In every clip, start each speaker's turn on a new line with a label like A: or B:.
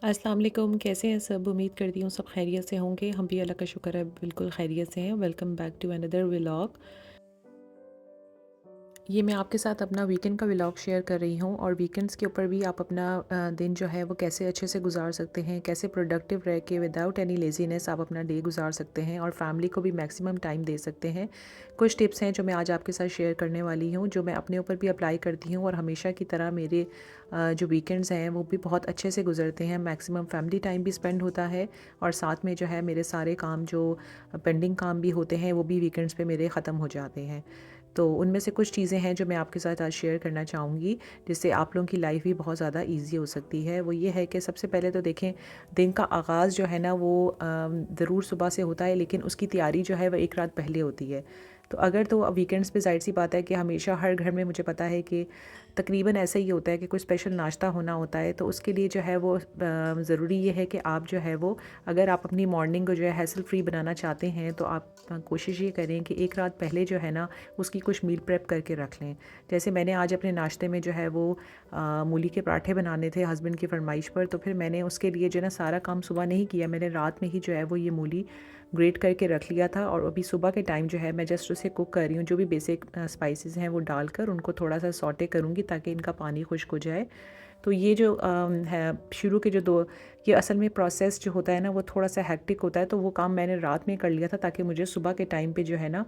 A: अस्सलाम वालेकुम, कैसे हैं सब? उम्मीद करती हूँ सब खैरियत से होंगे। हम भी अल्लाह का शुक्र है बिल्कुल खैरियत से हैं। Welcome back to another vlog. ये मैं आपके साथ अपना वीकेंड का व्लॉग शेयर कर रही हूँ और वीकेंड्स के ऊपर भी आप अपना दिन जो है वो कैसे अच्छे से गुजार सकते हैं, कैसे प्रोडक्टिव रह के विदाउट एनी लेज़ीनेस आप अपना डे गुजार सकते हैं और फैमिली को भी मैक्सिमम टाइम दे सकते हैं। कुछ टिप्स हैं जो मैं आज आपके साथ शेयर करने वाली हूँ, जो मैं अपने ऊपर भी अप्लाई करती हूँ और हमेशा की तरह मेरे जो वीकेंड्स हैं वो भी बहुत अच्छे से गुजरते हैं। मैक्सिमम फैमिली टाइम भी स्पेंड होता है और साथ में जो है मेरे सारे काम जो पेंडिंग काम भी होते हैं वो भी वीकेंड्स पे मेरे ख़त्म हो जाते हैं। तो उनमें से कुछ चीज़ें हैं जो मैं आपके साथ आज शेयर करना चाहूँगी, जिससे आप लोगों की लाइफ भी बहुत ज़्यादा ईज़ी हो सकती है। वो ये है कि सबसे पहले तो देखें, दिन का आगाज़ जो है ना वो ज़रूर सुबह से होता है, लेकिन उसकी तैयारी जो है वो एक रात पहले होती है। तो अगर तो वीकेंड्स पे ज़ाहिर सी बात है कि हमेशा हर घर में मुझे पता है कि तकरीबन ऐसा ही होता है कि कोई स्पेशल नाश्ता होना होता है, तो उसके लिए जो है वो ज़रूरी ये है कि आप जो है वो, अगर आप अपनी मॉर्निंग को जो है हैसल फ्री बनाना चाहते हैं, तो आप कोशिश ये करें कि एक रात पहले जो है ना उसकी कुछ मील प्रेप करके रख लें। जैसे मैंने आज अपने नाश्ते में जो है वो मूली के पराठे बनाने थे हस्बैंड की फरमाइश पर, तो फिर मैंने उसके लिए जो है ना सारा काम सुबह नहीं किया, मैंने रात में ही जो है वो ये मूली ग्रेट करके रख लिया था और अभी सुबह के टाइम जो है मैं जस्ट उसे कुक कर रही हूँ। जो भी बेसिक स्पाइसेस हैं वो डालकर उनको थोड़ा सा सौटे करूँगी ताकि इनका पानी खुश्क हो जाए। तो ये जो है शुरू के जो दो, ये असल में प्रोसेस जो होता है ना वो थोड़ा सा हेक्टिक होता है, तो वो काम मैंने रात में कर लिया था ताकि मुझे सुबह के टाइम पे जो है ना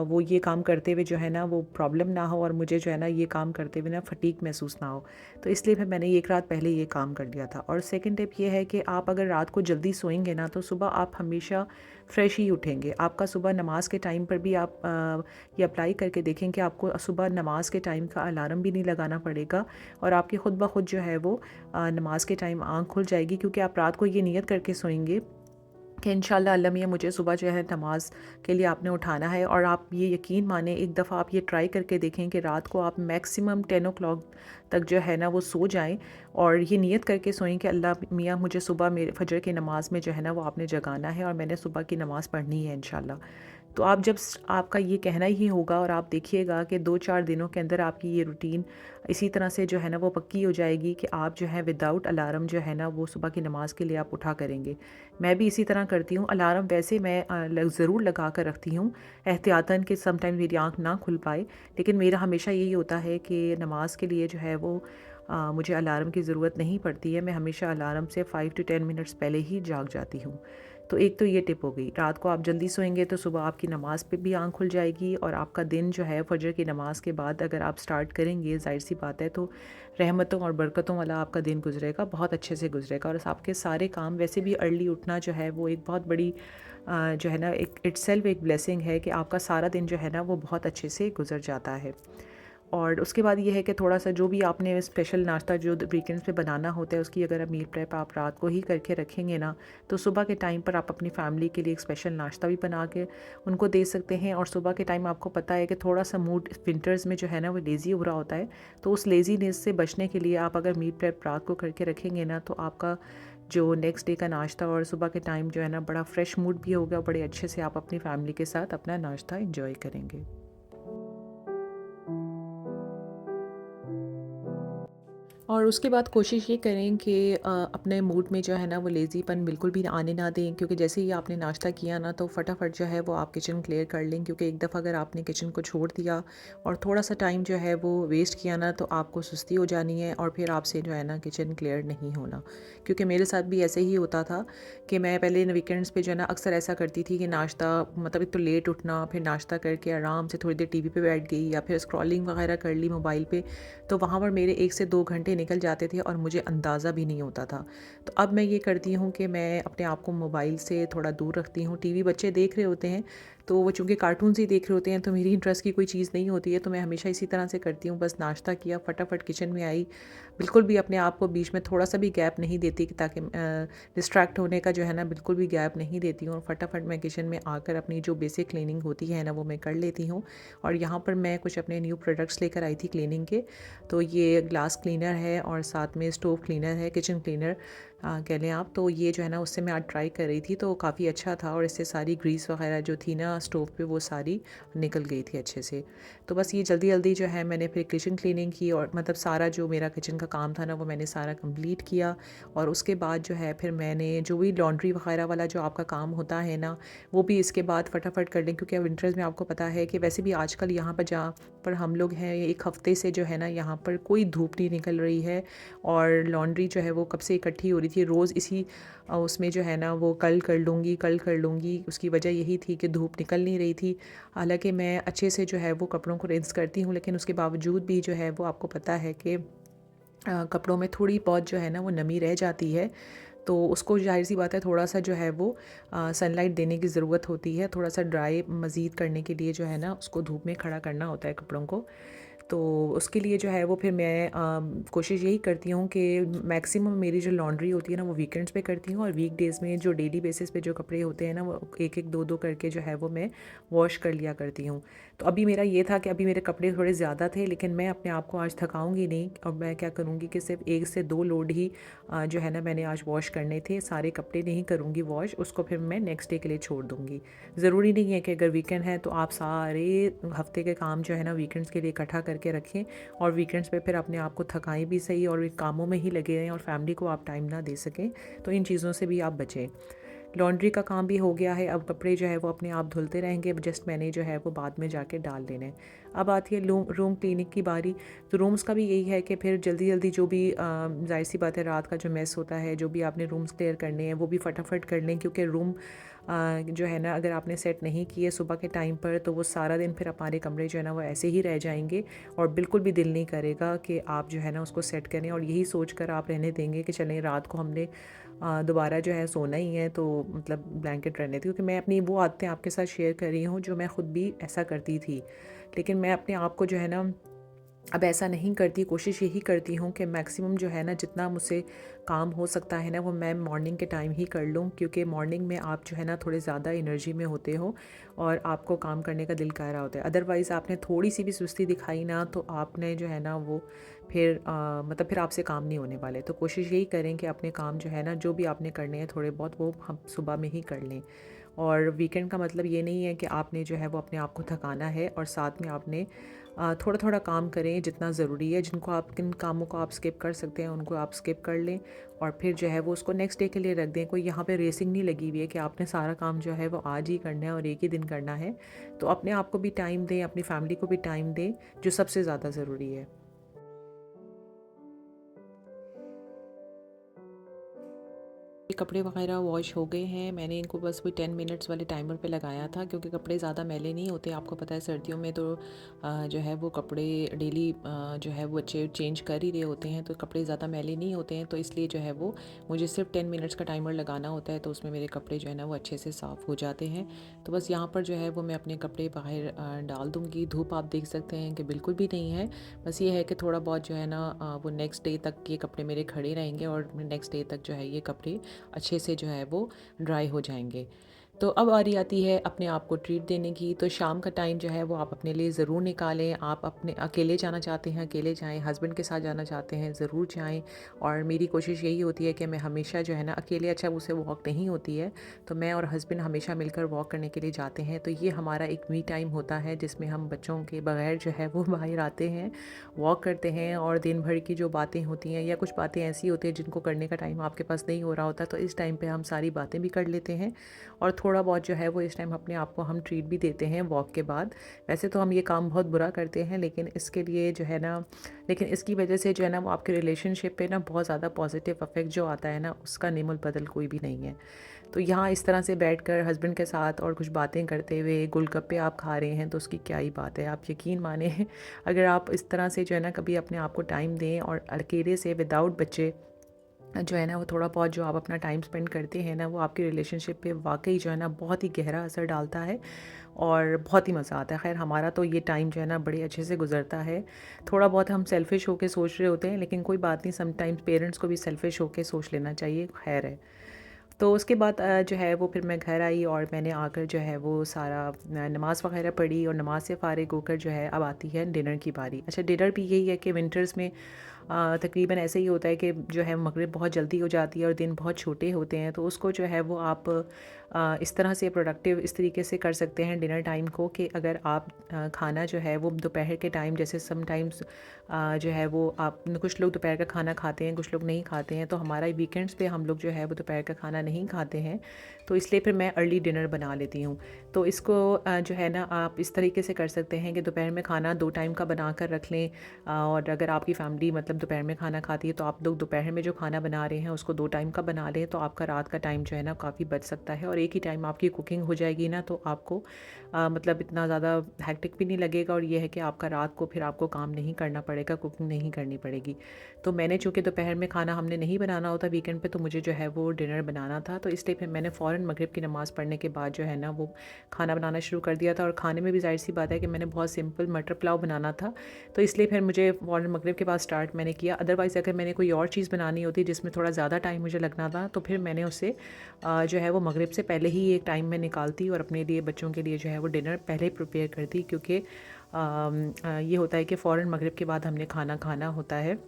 A: वो ये काम करते हुए जो है ना वो प्रॉब्लम ना हो और मुझे जो है ना ये काम करते हुए ना फटीग महसूस ना हो। तो इसलिए फिर मैंने एक रात पहले ये काम कर लिया था। और सेकंड टिप ये है कि आप अगर रात को जल्दी सोएंगे ना तो सुबह आप हमेशा फ्रेश ही उठेंगे। आपका सुबह नमाज के टाइम पर भी आप ये अप्लाई करके देखें कि आपको सुबह नमाज के टाइम का अलार्म भी नहीं लगाना पड़ेगा और आपकी खुद ब खुद जो है वो नमाज के टाइम आँख खुल जाएगी, क्योंकि आप रात को ये नियत करके सोएंगे कि इंशाल्लाह अल्लाह मियाँ मुझे सुबह जो है नमाज के लिए आपने उठाना है। और आप ये यकीन माने, एक दफ़ा आप ये ट्राई करके देखें कि रात को आप मैक्सिमम 10 ओ क्लॉक तक जो है ना वो सो जाएं और ये नियत करके सोएं कि अल्लाह मियाँ मुझे सुबह मेरे फजर की नमाज़ में जो है ना वो आपने जगाना है और मैंने सुबह की नमाज़ पढ़नी है इंशाल्लाह। तो आप जब आपका ये कहना ही होगा और आप देखिएगा कि 2-4 दिनों के अंदर आपकी ये रूटीन इसी तरह से जो है ना वो पक्की हो जाएगी कि आप जो है विदाउट अलार्म जो है ना वो सुबह की नमाज के लिए आप उठा करेंगे। मैं भी इसी तरह करती हूँ। अलार्म वैसे मैं ज़रूर लगा कर रखती हूँ एहतियातन कि समटाइम मेरी आँख ना खुल पाए, लेकिन मेरा हमेशा यही होता है कि नमाज के लिए जो है वो मुझे अलार्म की ज़रूरत नहीं पड़ती है। मैं हमेशा अलार्म से 5 टू 10 मिनट्स पहले ही जाग जाती हूँ। तो एक तो ये टिप हो गई, रात को आप जल्दी सोएंगे तो सुबह आपकी नमाज़ पे भी आँख खुल जाएगी और आपका दिन जो है फजर की नमाज़ के बाद अगर आप स्टार्ट करेंगे, ज़ाहिर सी बात है, तो रहमतों और बरकतों वाला आपका दिन गुजरेगा, बहुत अच्छे से गुजरेगा और आपके सारे काम, वैसे भी अर्ली उठना जो है वो एक बहुत बड़ी जो है ना एक इटसेल्फ एक ब्लेसिंग है कि आपका सारा दिन जो है ना वो बहुत अच्छे से गुजर जाता है। और उसके बाद ये है कि थोड़ा-सा जो भी आपने स्पेशल नाश्ता जो वीकेंड्स पे बनाना होता है उसकी अगर आप मील प्रेप आप रात को ही करके रखेंगे ना, तो सुबह के टाइम पर आप अपनी फैमिली के लिए एक स्पेशल नाश्ता भी बना के उनको दे सकते हैं। और सुबह के टाइम आपको पता है कि थोड़ा-सा मूड विंटर्स में जो है ना वो लेज़ी हो रहा होता है, तो उस लेज़ीनेस से बचने के लिए आप अगर मील प्रेप रात को करके रखेंगे ना, तो आपका जो नेक्स्ट डे का नाश्ता और सुबह के टाइम जो है ना बड़ा फ्रेश मूड भी होगा, बड़े अच्छे से आप अपनी फैमिली के साथ अपना नाश्ता एंजॉय करेंगे। और उसके बाद कोशिश ये करें कि अपने मूड में जो है ना वो लेज़ीपन बिल्कुल भी आने ना दें, क्योंकि जैसे ही आपने नाश्ता किया ना तो फटाफट जो है वो आप किचन क्लियर कर लें, क्योंकि एक दफ़ा अगर आपने किचन को छोड़ दिया और थोड़ा सा टाइम जो है वो वेस्ट किया ना तो आपको सुस्ती हो जानी है और फिर आपसे जो है ना किचन क्लियर नहीं होना। क्योंकि मेरे साथ भी ऐसे ही होता था कि मैं पहले वीकेंड्स पे जो है ना अक्सर ऐसा करती थी कि नाश्ता मतलब एक तो लेट उठना, फिर नाश्ता करके आराम से थोड़ी देर टीवी पे बैठ गई या फिर स्क्रॉलिंग वगैरह कर ली मोबाइल पे, तो वहाँ पर मेरे 1 से 2 घंटे निकल जाते थे और मुझे अंदाज़ा भी नहीं होता था। तो अब मैं ये करती हूँ कि मैं अपने आप को मोबाइल से थोड़ा दूर रखती हूँ। टीवी बच्चे देख रहे होते हैं, तो वो चूँकि कार्टून्स ही देख रहे होते हैं, तो मेरी इंटरेस्ट की कोई चीज़ नहीं होती है, तो मैं हमेशा इसी तरह से करती हूँ। बस नाश्ता किया, फटाफट किचन में आई, बिल्कुल भी अपने आप को बीच में थोड़ा-सा भी गैप नहीं देती कि ताकि डिस्ट्रैक्ट होने का जो है ना बिल्कुल भी गैप नहीं देती हूँ और फटाफट मैं किचन में आकर अपनी जो बेसिक क्लीनिंग होती है ना वो मैं कर लेती हूँ। और यहाँ पर मैं कुछ अपने न्यू प्रोडक्ट्स लेकर आई थी क्लीनिंग के। तो ये ग्लास क्लीनर है और साथ में स्टोव क्लीनर है, किचन क्लीनर। कह लें आप। तो ये जो है ना उससे मैं आज ट्राई कर रही थी, तो काफ़ी अच्छा था और इससे सारी ग्रीस वगैरह जो थी ना स्टोव पे वो सारी निकल गई थी अच्छे से। तो बस ये जल्दी जल्दी जो है मैंने फिर किचन क्लीनिंग की और मतलब सारा जो मेरा किचन का काम था ना वो मैंने सारा कंप्लीट किया। और उसके बाद जो है फिर मैंने जो भी लॉन्ड्री वगैरह वाला जो आपका काम होता है ना वो भी इसके बाद फटाफट कर लें, क्योंकि विंटर्स में आपको पता है कि वैसे भी आजकल यहाँ पर जहाँ पर हम लोग हैं एक हफ़्ते से जो है ना यहाँ पर कोई धूप नहीं निकल रही है। और लॉन्ड्री जो है वो कब से इकट्ठी हो रही थी रोज़ इसी उसमें जो है ना वो कल कर लूँगी कल कर लूँगी, उसकी वजह यही थी कि धूप निकल नहीं रही थी। हालांकि मैं अच्छे से जो है वो कपड़ों को रिंस करती हूँ, लेकिन उसके बावजूद भी जो है वो आपको पता है कि कपड़ों में थोड़ी बहुत जो है ना वो नमी रह जाती है। तो उसको ज़ाहिर सी बात है थोड़ा सा जो है वो सनलाइट देने की ज़रूरत होती है, थोड़ा सा ड्राई मज़ीद करने के लिए जो है ना उसको धूप में खड़ा करना होता है कपड़ों को। तो उसके लिए जो है वो फिर मैं कोशिश यही करती हूँ कि मैक्सिमम मेरी जो लॉन्ड्री होती है ना वो वीकेंड्स पे करती हूँ, और वीकडेज़ में जो डेली बेसिस पे जो कपड़े होते हैं ना वो एक एक दो दो करके जो है वो मैं वॉश कर लिया करती हूँ। तो अभी मेरा ये था कि अभी मेरे कपड़े थोड़े ज़्यादा थे, लेकिन मैं अपने आप को आज थकाऊंगी नहीं और मैं क्या करूँगी कि सिर्फ 1 से 2 लोड ही जो है ना मैंने आज वॉश करने थे, सारे कपड़े नहीं करूँगी वॉश, उसको फिर मैं नेक्स्ट डे के लिए छोड़ दूँगी। ज़रूरी नहीं है कि अगर वीकेंड है तो आप सारे हफ्ते के काम जो है ना वीकेंड्स के लिए इकट्ठा करके रखें और वीकेंड्स पे फिर अपने आप को थकाएं भी सही और कामों में ही लगे रहें और फैमिली को आप टाइम ना दे सकें। तो इन चीज़ों से भी आप बचें। लॉन्ड्री का काम भी हो गया है, अब कपड़े जो है वो अपने आप धुलते रहेंगे, जस्ट मैंने जो है वो बाद में जाके डाल देने। अब आती है रूम क्लीनिंग की बारी। तो रूम्स का भी यही है कि फिर जल्दी जल्दी जो भी जाहिर सी बात है रात का जो मेस होता है, जो भी आपने रूम्स क्लियर करने हैं वो भी फटाफट कर लें, क्योंकि रूम जो है ना अगर आपने सेट नहीं किए सुबह के टाइम पर तो वो सारा दिन फिर हमारे कमरे जो है ना वो ऐसे ही रह जाएंगे और बिल्कुल भी दिल नहीं करेगा कि आप जो है ना उसको सेट करें, और यही सोच कर आप रहने देंगे कि चलें रात को हमने दोबारा जो है सोना ही है तो मतलब ब्लैंकेट रहने थे। क्योंकि मैं अपनी वो आदतें आपके साथ शेयर कर रही हूँ जो मैं ख़ुद भी ऐसा करती थी, लेकिन मैं अपने आप को जो है ना अब ऐसा नहीं करती। कोशिश यही करती हूँ कि मैक्सिमम जो है ना जितना मुझसे काम हो सकता है ना वो मैं मॉर्निंग के टाइम ही कर लूँ, क्योंकि मॉर्निंग में आप जो है ना थोड़े ज़्यादा एनर्जी में होते हो और आपको काम करने का दिल कर रहा होता है। अदरवाइज़ आपने थोड़ी सी भी सुस्ती दिखाई ना तो आपने जो है ना वो फिर मतलब फिर आपसे काम नहीं होने वाले। तो कोशिश यही करें कि अपने काम जो है ना जो भी आपने करने हैं थोड़े बहुत वो हम सुबह में ही कर लें। और वीकेंड का मतलब ये नहीं है कि आपने जो है वो अपने आप को थकाना है, और साथ में आपने थोड़ा थोड़ा काम करें जितना ज़रूरी है। जिनको आप किन कामों को आप स्किप कर सकते हैं उनको आप स्किप कर लें और फिर जो है वो उसको नेक्स्ट डे के लिए रख दें। कोई यहाँ पे रेसिंग नहीं लगी हुई है कि आपने सारा काम जो है वो आज ही करना है और एक ही दिन करना है। तो अपने आप को भी टाइम दें, अपनी फैमिली को भी टाइम दें, जो सबसे ज़्यादा ज़रूरी है। ये कपड़े वगैरह वॉश हो गए हैं। मैंने इनको बस वही 10 मिनट्स वाले टाइमर पे लगाया था, क्योंकि कपड़े ज़्यादा मैले नहीं होते। आपको पता है सर्दियों में तो जो है वो कपड़े डेली जो है वो अच्छे चेंज कर ही रहे होते हैं, तो कपड़े ज़्यादा मैले नहीं होते हैं। तो इसलिए जो है वो मुझे सिर्फ 10 मिनट्स का टाइमर लगाना होता है, तो उसमें मेरे कपड़े जो है ना वो अच्छे से साफ़ हो जाते हैं। तो बस यहाँ पर जो है वो मैं अपने कपड़े बाहर डाल दूँगी। धूप आप देख सकते हैं कि बिल्कुल भी नहीं है। बस ये है कि थोड़ा बहुत जो है ना वो नेक्स्ट डे तक ये कपड़े मेरे खड़े रहेंगे और नेक्स्ट डे तक जो है ये कपड़े अच्छे से जो है वो ड्राई हो जाएंगे। तो अब बारी आती है अपने आप को ट्रीट देने की। तो शाम का टाइम जो है वो आप अपने लिए ज़रूर निकालें। आप अपने अकेले जाना चाहते हैं अकेले जाएं, हस्बैंड के साथ जाना चाहते हैं ज़रूर जाएं। और मेरी कोशिश यही होती है कि मैं हमेशा जो है ना अकेले, अच्छा मुझसे वॉक नहीं होती है तो मैं और हस्बैंड हमेशा मिलकर वॉक करने के लिए जाते हैं। तो ये हमारा एक मी टाइम होता है जिसमें हम बच्चों के बगैर जो है वो बाहर आते हैं, वॉक करते हैं और दिन भर की जो बातें होती हैं या कुछ बातें ऐसी होती हैं जिनको करने का टाइम आपके पास नहीं हो रहा होता, तो इस टाइम पे हम सारी बातें भी कर लेते हैं और थोड़ा बहुत जो है वो इस टाइम अपने आप को हम ट्रीट भी देते हैं वॉक के बाद। वैसे तो हम ये काम बहुत बुरा करते हैं, लेकिन इसके लिए जो है ना, लेकिन इसकी वजह से जो है ना वो आपके रिलेशनशिप पे ना बहुत ज़्यादा पॉजिटिव इफेक्ट जो आता है ना उसका निमुल बदल कोई भी नहीं है। तो यहाँ इस तरह से बैठकर हस्बैंड के साथ और कुछ बातें करते हुए गोलगप्पे आप खा रहे हैं तो उसकी क्या ही बात है। आप यकीन माने अगर आप इस तरह से जो है ना कभी अपने आप को टाइम दें और अकेले से विदाउट बच्चे जो है ना वो थोड़ा बहुत जो आप अपना टाइम स्पेंड करते हैं ना वो आपकी रिलेशनशिप पे वाकई जो है ना बहुत ही गहरा असर डालता है और बहुत ही मज़ा आता है। खैर हमारा तो ये टाइम जो है ना बड़े अच्छे से गुजरता है। थोड़ा बहुत हम सेल्फ़िश होके सोच रहे होते हैं, लेकिन कोई बात नहीं, समटाइम्स पेरेंट्स को भी सेल्फ़िश होके सोच लेना चाहिए, खैर है। तो उसके बाद जो है वो फिर मैं घर आई और मैंने आकर जो है वो सारा नमाज़ वग़ैरह पढ़ी और नमाज़ से फ़ारिग होकर जो है अब आती है डिनर की बारी। अच्छा, डिनर भी यही है कि विंटर्स में तकरीबन ऐसे ही होता है कि जो है मगरिब बहुत जल्दी हो जाती है और दिन बहुत छोटे होते हैं, तो उसको जो है वो आप इस तरह से प्रोडक्टिव इस तरीके से कर सकते हैं डिनर टाइम को कि अगर आप खाना जो है वो दोपहर के टाइम, जैसे समटाइम्स जो है वो आप कुछ लोग दोपहर का खाना खाते हैं, कुछ लोग नहीं खाते हैं, तो हमारा वीकेंड्स पे हम लोग जो है वो दोपहर का खाना नहीं खाते हैं, तो इसलिए फिर मैं अर्ली डिनर बना लेती हूँ। तो इसको जो है ना आप इस तरीके से कर सकते हैं कि दोपहर में खाना 2 टाइम का बना कर रख लें। और अगर आपकी फैमिली मतलब दोपहर में खाना खाती है तो आप लोग दोपहर में जो खाना बना रहे हैं उसको 2 टाइम का बना लें, तो आपका रात का टाइम जो है ना काफ़ी बच सकता है और एक ही टाइम आपकी कुकिंग हो जाएगी ना, तो आपको मतलब इतना ज़्यादा हेक्टिक भी नहीं लगेगा और ये है कि आपका रात को फिर आपको काम नहीं करना पड़ेगा, कुकिंग नहीं करनी पड़ेगी। तो मैंने चूँकि दोपहर में खाना हमने नहीं बनाना होता वीकेंड पे, तो मुझे जो है वो डिनर बनाना था, तो इसलिए फिर मैंने फ़ौरन मगरिब की नमाज़ पढ़ने के बाद जो है ना वो खाना बनाना शुरू कर दिया था। और खाने में भी ज़ाहिर सी बात है कि मैंने बहुत सिंपल मटर पुलाव बनाना था, तो इसलिए फिर मुझे फ़ौरन मगरिब के बाद स्टार्ट मैंने किया। अदरवाइज़ अगर मैंने कोई और चीज़ बनानी होती जिसमें थोड़ा ज़्यादा टाइम मुझे लगना था, तो फिर मैंने उसे जो है वो मगरिब से पहले ही एक टाइम में निकालती और अपने लिए बच्चों के लिए जो है वो डिनर पहले ही प्रिपेयर करती, क्योंकि ये होता है कि फ़ौरन मगरिब के बाद हमने खाना खाना होता है।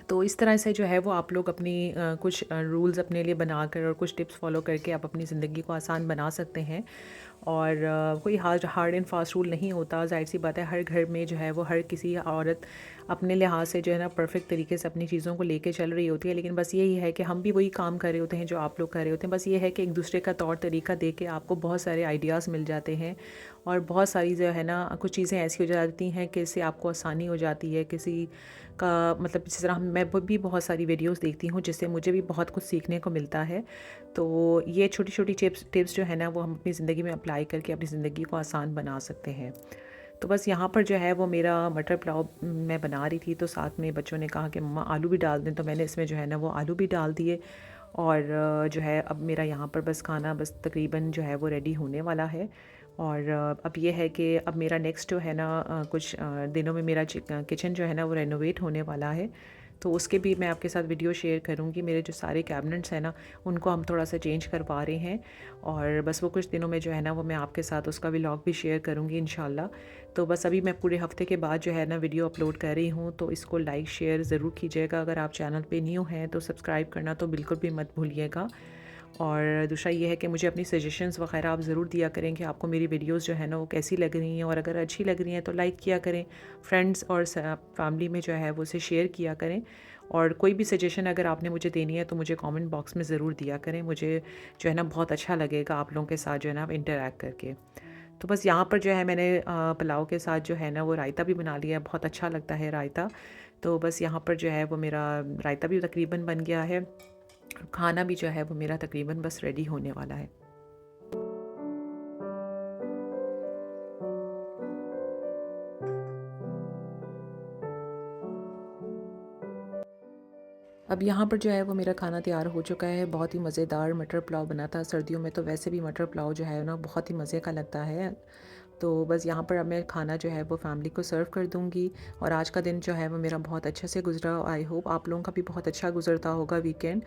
A: तो इस तरह से जो है वो आप लोग अपनी कुछ रूल्स अपने लिए बनाकर और कुछ टिप्स फॉलो करके आप अपनी ज़िंदगी को आसान बना सकते हैं। और कोई हार्ड एंड फास्ट रूल नहीं होता, ज़ाहिर सी बात है हर घर में जो है वो हर किसी औरत अपने लिहाज से जो है ना परफेक्ट तरीके से अपनी चीज़ों को लेके चल रही होती है, लेकिन बस यही है कि हम भी वही काम कर रहे होते हैं जो आप लोग कर रहे होते हैं। बस ये है कि एक दूसरे का तौर तरीका देख के आपको बहुत सारे आइडियाज़ मिल जाते हैं और बहुत सारी जो है ना कुछ चीज़ें ऐसी हो जाती हैं कि इससे आपको आसानी हो जाती है किसी का, मतलब जिस तरह मैं भी बहुत सारी वीडियोस देखती हूँ जिससे मुझे भी बहुत कुछ सीखने को मिलता है। तो ये छोटी छोटी टिप्स जो है ना वो हम अपनी ज़िंदगी में अप्लाई करके अपनी ज़िंदगी को आसान बना सकते हैं। तो बस यहाँ पर जो है वो मेरा मटर पुलाव मैं बना रही थी, तो साथ में बच्चों ने कहा कि मम्मा आलू भी डाल दें, तो मैंने इसमें जो है ना वो आलू भी डाल दिए। और जो है अब मेरा यहाँ पर बस खाना बस तकरीबन जो है वो रेडी होने वाला है। और अब ये है कि अब मेरा नेक्स्ट जो है ना कुछ दिनों में मेरा किचन जो है ना वो रेनोवेट होने वाला है, तो उसके भी मैं आपके साथ वीडियो शेयर करूँगी। मेरे जो सारे कैबिनेट्स हैं ना उनको हम थोड़ा सा चेंज करवा रहे हैं और बस वो कुछ दिनों में जो है ना वो मैं आपके साथ उसका व्लॉग भी शेयर करूँगी इंशाल्लाह। तो बस अभी मैं पूरे हफ्ते के बाद जो है ना वीडियो अपलोड कर रही हूँ, तो इसको लाइक शेयर ज़रूर कीजिएगा। अगर आप चैनल पे न्यू हैं तो सब्सक्राइब करना तो बिल्कुल भी मत भूलिएगा। और दूसरा ये है कि मुझे अपनी सजेशंस वगैरह आप ज़रूर दिया करें कि आपको मेरी वीडियोस जो है ना वो कैसी लग रही हैं, और अगर अच्छी लग रही हैं तो लाइक किया करें, फ्रेंड्स और फैमिली में जो है वो उसे शेयर किया करें। और कोई भी सजेशन अगर आपने मुझे देनी है तो मुझे कमेंट बॉक्स में ज़रूर दिया करें, मुझे जो है ना बहुत अच्छा लगेगा आप लोगों के साथ जो है ना इंटरेक्ट करके। तो बस यहाँ पर जो है मैंने पुलाव के साथ जो है ना वो रायता भी बना लिया है, बहुत अच्छा लगता है रायता। तो बस यहाँ पर जो है वो मेरा रायता भी तकरीबन बन गया है, खाना भी जो है वो मेरा तकरीबन बस रेडी होने वाला है। अब यहाँ पर जो है वो मेरा खाना तैयार हो चुका है। बहुत ही मज़ेदार मटर पुलाव बना था। सर्दियों में तो वैसे भी मटर पुलाव जो है ना बहुत ही मज़े का लगता है। तो बस यहाँ पर अब मैं खाना जो है वो फैमिली को सर्व कर दूँगी। और आज का दिन जो है वो मेरा बहुत अच्छे से गुज़रा। आई होप आप लोगों का भी बहुत अच्छा गुज़रता होगा वीकेंड।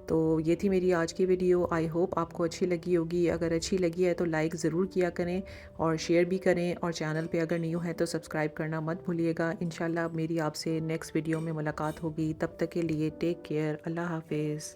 A: तो ये थी मेरी आज की वीडियो। आई होप आपको अच्छी लगी होगी। अगर अच्छी लगी है तो लाइक ज़रूर किया करें और शेयर भी करें, और चैनल पे अगर न्यू है तो सब्सक्राइब करना मत भूलिएगा। इंशाल्लाह मेरी आपसे नेक्स्ट वीडियो में मुलाकात होगी। तब तक के लिए टेक केयर। अल्लाह हाफ़िज़।